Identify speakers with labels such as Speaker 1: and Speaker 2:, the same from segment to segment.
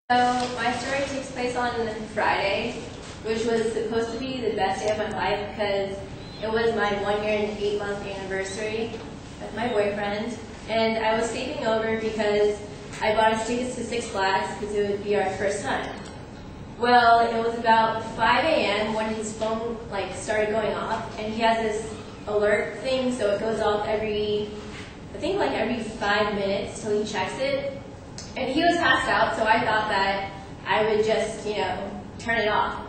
Speaker 1: So my story takes place on Friday, which was supposed to be the best day of my life because it was my 1 year and 8-month anniversary with my boyfriend. And I was sleeping over because I bought us tickets to Six Flags because it would be our first time. Well, it was about 5 a.m. when his phone started going off, and he has this alert thing, so it goes off every 5 minutes till he checks it. And he was passed out, so I thought that I would just, turn it off.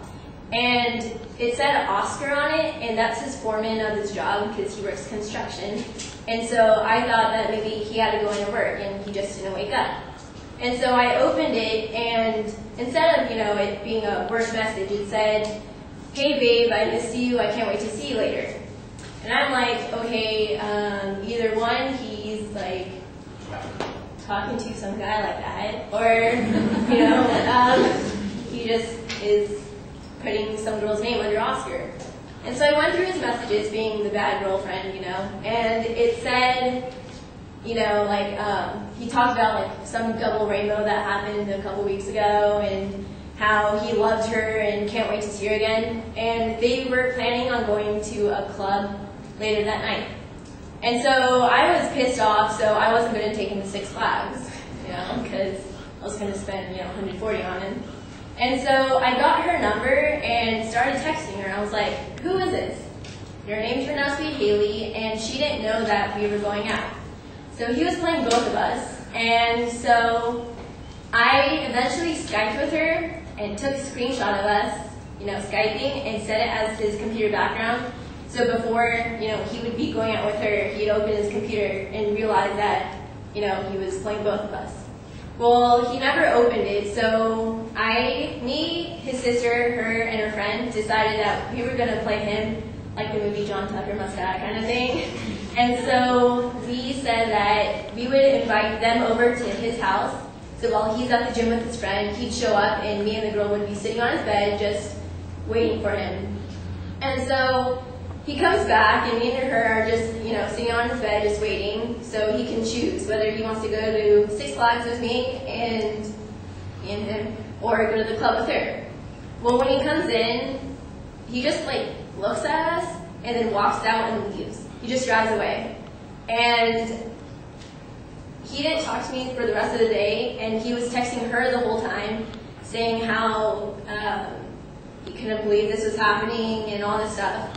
Speaker 1: And it said Oscar on it, and that's his foreman of his job because he works construction. And so I thought that maybe he had to go into work and he just didn't wake up. And so I opened it, and instead of, it being a work message, it said, "Hey babe, I miss you, I can't wait to see you later." And I'm like, okay, either one, he's talking to some guy like that, or, he just is putting some girl's name under Oscar. And so I went through his messages, being the bad girlfriend, and it said, he talked about some double rainbow that happened a couple weeks ago, and how he loved her and can't wait to see her again. And they were planning on going to a club later that night. And so I was pissed off, so I wasn't going to take him to Six Flags, because I was going to spend, $140 on him. And so I got her number and started texting her. I was like, "Who is this?" Her name turned out to be Haley, and she didn't know that we were going out. So he was playing both of us, and so I eventually Skyped with her and took a screenshot of us, Skyping, and set it as his computer background. So before, he would be going out with her, he'd open his computer and realize that, he was playing both of us. Well, he never opened it, so me, his sister, her, and her friend decided that we were going to play him like the movie John Tucker Must Die kind of thing. And so we said that we would invite them over to his house. So while he's at the gym with his friend, he'd show up, and me and the girl would be sitting on his bed just waiting for him. And so he comes back, and me and her are just, sitting on his bed, just waiting, so he can choose whether he wants to go to Six Flags with me and him, or go to the club with her. Well, when he comes in, he just looks at us and then walks out and leaves. He just drives away. And he didn't talk to me for the rest of the day, and he was texting her the whole time, saying how he couldn't believe this was happening and all this stuff.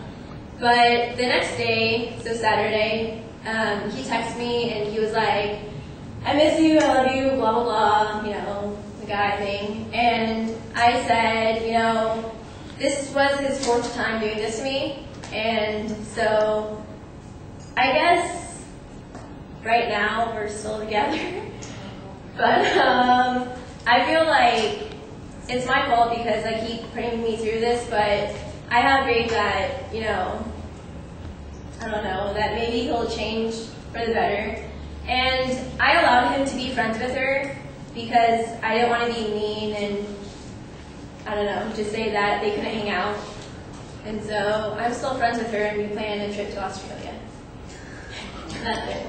Speaker 1: But the next day, so Saturday, he texted me and he was like, "I miss you, I love you, blah, blah, blah," the guy thing. And I said, this was his 4th time doing this to me. And so I guess right now we're still together. But I feel like it's my fault because I keep putting me through this, but I have faith that, that maybe he'll change for the better. And I allowed him to be friends with her because I didn't want to be mean and, just say that they couldn't hang out. And so I'm still friends with her, and we plan a trip to Australia. That's it.